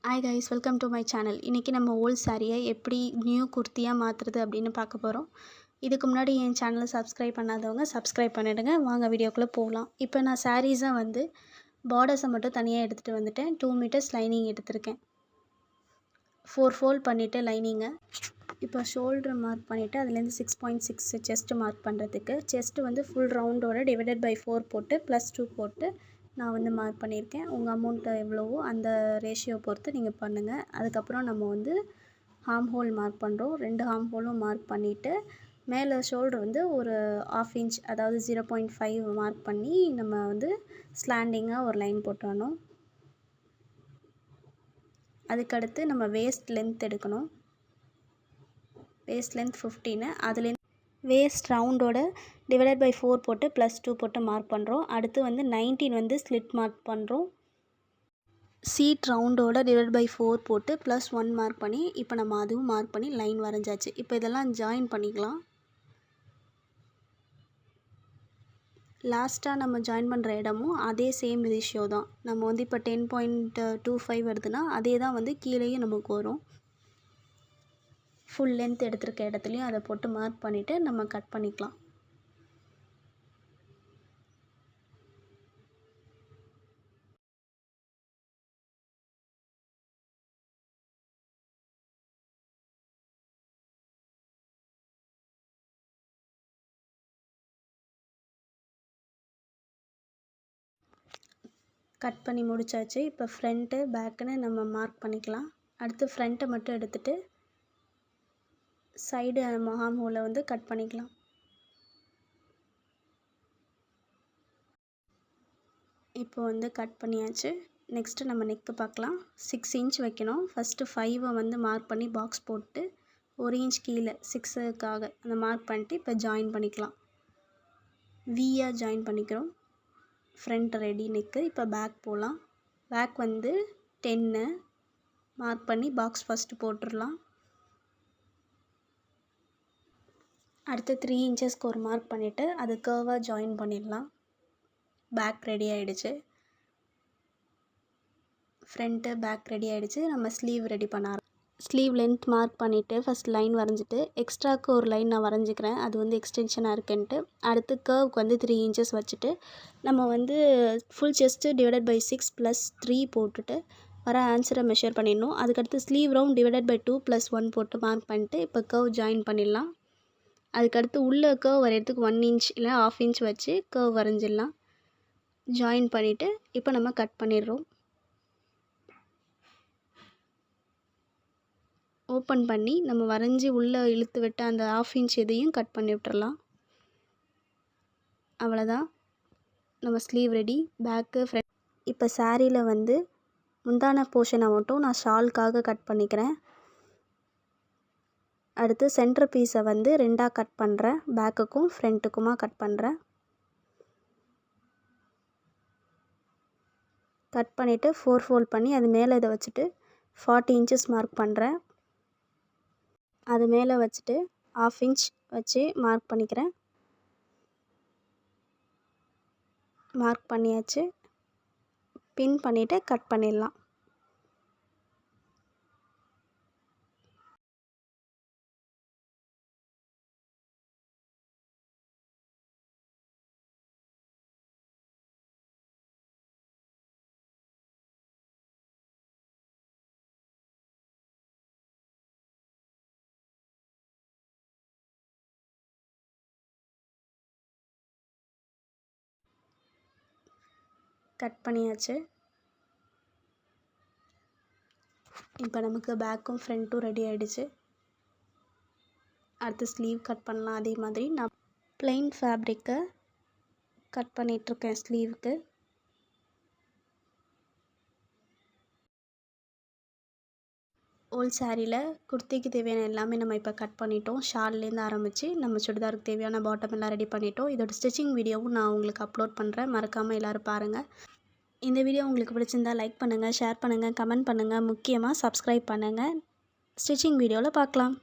Hi guys, welcome to my channel. இன்றைக்கி நம்ம volt சாரியை எப்படி நியூ குர்த்தியாக மாற்றுறது அப்படின்னு பார்க்க போகிறோம். இதுக்கு முன்னாடி என் சேனலை சப்ஸ்கிரைப் பண்ணாதவங்க சப்ஸ்கிரைப் பண்ணிவிடுங்க. வாங்க வீடியோக்குள்ளே போகலாம். இப்போ நான் சாரீஸை பார்டர்ஸை மட்டும் தனியாக எடுத்துகிட்டு வந்துட்டேன். 2 மீட்டர்ஸ் லைனிங் எடுத்திருக்கேன். 4 ஃபோல்ட் பண்ணிவிட்டு லைனிங்கை இப்போ ஷோல்டர் மார்க் பண்ணிவிட்டு அதுலேருந்து 6.6 செஸ்ட்டு மார்க் பண்ணுறதுக்கு செஸ்ட்டு ஃபுல் ரவுண்டோட டிவைடட் பை 4 போட்டு +2 போட்டு நான் மார்க் பண்ணியிருக்கேன். உங்கள் அமௌண்ட்டு எவ்வளவோ அந்த ரேஷியோ பொறுத்து நீங்கள் பண்ணுங்கள். அதுக்கப்புறம் நம்ம ஹார்ம் ஹோல் மார்க் பண்ணுறோம். 2 ஹார்ம் ஹோலும் மார்க் பண்ணிவிட்டு மேலே ஷோல்டர் ஒரு 1/2 இன்ச் அதாவது 0.5 மார்க் பண்ணி நம்ம ஸ்லாண்டிங்காக ஒரு லைன் போட்டுறணும். அதுக்கடுத்து நம்ம வேஸ்ட் லென்த் எடுக்கணும். Waste length 15. அதுலேருந்து வேஸ்ட் ரவுண்டோட டிவைடட் பை 4 போட்டு +2 போட்டு மார்க் பண்ணுறோம். அடுத்து 19 ஸ்லிட் மார்க் பண்ணுறோம். சீட் ரவுண்டோட டிவைட் பை 4 போட்டு +1 மார்க் பண்ணி இப்போ நம்ம அதுவும் மார்க் பண்ணி லைன் வரைஞ்சாச்சு. இப்போ இதெல்லாம் ஜாயின் பண்ணிக்கலாம். லாஸ்ட்டாக நம்ம ஜாயின் பண்ணுற இடமும் அதே சேம் ரேஷியோ தான். நம்ம இப்போ 10.25 வருதுன்னா அதே தான் கீழேயும் நமக்கு வரும். ஃபுல் லென்த் எடுத்திருக்க இடத்துலையும் அதை போட்டு மார்க் பண்ணிவிட்டு நம்ம கட் பண்ணிக்கலாம். கட் பண்ணி முடிச்சாச்சு. இப்போ ஃப்ரண்ட்டு பேக்குன்னு நம்ம மார்க் பண்ணிக்கலாம். அடுத்து ஃப்ரண்ட்டை மட்டும் எடுத்துகிட்டு சைடு ஹார்ம் ஹோலை கட் பண்ணிக்கலாம். இப்போ கட் பண்ணியாச்சு. நெக்ஸ்ட்டு நம்ம நெக்கு பார்க்கலாம். 6 இன்ச் வைக்கணும். ஃபஸ்ட்டு 5 மார்க் பண்ணி பாக்ஸ் போட்டு 1 இன்ச் கீழே 6க்காக அந்த மார்க் பண்ணிட்டு இப்போ ஜாயின் பண்ணிக்கலாம். வியாக ஜாயின் பண்ணிக்கிறோம். Front ready neck. இப்போ பேக் போகலாம். பேக் 10 மார்க் பண்ணி பாக்ஸ் ஃபஸ்ட்டு போட்டுடலாம். அடுத்து 3 இன்ச்சஸ்க்கு ஒரு மார்க் பண்ணிவிட்டு அது கர்வாக ஜாயின் பண்ணிடலாம். பேக் ரெடி ஆகிடுச்சு. ஃப்ரண்ட்டு பேக் ரெடி ஆகிடுச்சு. நம்ம ஸ்லீவ் ரெடி பண்ண ஸ்லீவ் லென்த் மார்க் பண்ணிவிட்டு ஃபஸ்ட் லைன் வரைஞ்சிட்டு எக்ஸ்ட்ராக்கு ஒரு லைன் நான் வரைஞ்சிக்கிறேன். அது எக்ஸ்டென்ஷனாக இருக்குன்ட்டு. அடுத்து கர்வுக்கு 3 இன்ச்சஸ் வச்சுட்டு நம்ம ஃபுல் செஸ்ட்டு டிவைடட் பை 6 +3 போட்டுட்டு வர ஆன்சரை மெஷர் பண்ணிடணும். அதுக்கடுத்து ஸ்லீவ் ரவுண்ட் டிவைடட் பை 2 +1 போட்டு மார்க் பண்ணிட்டு இப்போ கர்வ் ஜாயின் பண்ணிடலாம். அதுக்கடுத்து உள்ள கர்வ் வரைகிறதுக்கு 1 இன்ச் இல்லை 1/2 இன்ச் வச்சு கர்வ் வரைஞ்சிடலாம். ஜாயின் பண்ணிவிட்டு இப்போ நம்ம கட் பண்ணிடுறோம். ஓப்பன் பண்ணி நம்ம வரைஞ்சி உள்ளே இழுத்து விட்டு அந்த 1/2 இன்ச் இதையும் கட் பண்ணி விட்டுறலாம். அவ்வளோதான், நம்ம ஸ்லீவ் ரெடி. Bag front. இப்போ சாரியில் முந்தான போர்ஷனை மட்டும் நான் ஷால்காக கட் பண்ணிக்கிறேன். அடுத்து சென்டர் பீஸை 2ஆக கட் பண்ணுறேன். பேக்குக்கும் ஃப்ரண்ட்டுக்குமா கட் பண்ணுறேன். கட் பண்ணிவிட்டு 4 ஃபோல்ட் பண்ணி அது மேலே இதை வச்சுட்டு 40 இன்ச்சஸ் மார்க் பண்ணுறேன். அது மேலே வச்சுட்டு 1/2 இன்ச் வச்சு மார்க் பண்ணிக்கிறேன். மார்க் பண்ணியாச்சு. பின் பண்ணிவிட்டு கட் பண்ணிடலாம். கட் பண்ணியாச்சு. இப்போ நமக்கு பேக்கும் ஃப்ரண்ட்டும் ரெடி ஆகிடுச்சு. அடுத்து ஸ்லீவ் கட் பண்ணலாம். அதே மாதிரி நான் ப்ளைன் ஃபேப்ரிக்கை கட் பண்ணிகிட்ருக்கேன் ஸ்லீவுக்கு. ஓல்ட் சாரியில் குர்த்திக்கு தேவையான எல்லாமே நம்ம இப்போ கட் பண்ணிட்டோம். ஷால்லேருந்து ஆரம்பித்து நம்ம சுடிதாருக்கு தேவையான பாட்டம் எல்லாம் ரெடி பண்ணிட்டோம். இதோட ஸ்டிச்சிங் வீடியோவும் நான் உங்களுக்கு அப்லோட் பண்ணுறேன். மறக்காமல் எல்லோரும் பாருங்கள். இந்த வீடியோ உங்களுக்கு பிடிச்சிருந்தால் லைக் பண்ணுங்கள், ஷேர் பண்ணுங்கள், கமெண்ட் பண்ணுங்கள். முக்கியமாக சப்ஸ்கிரைப் பண்ணுங்கள். ஸ்டிச்சிங் வீடியோவில் பார்க்கலாம்.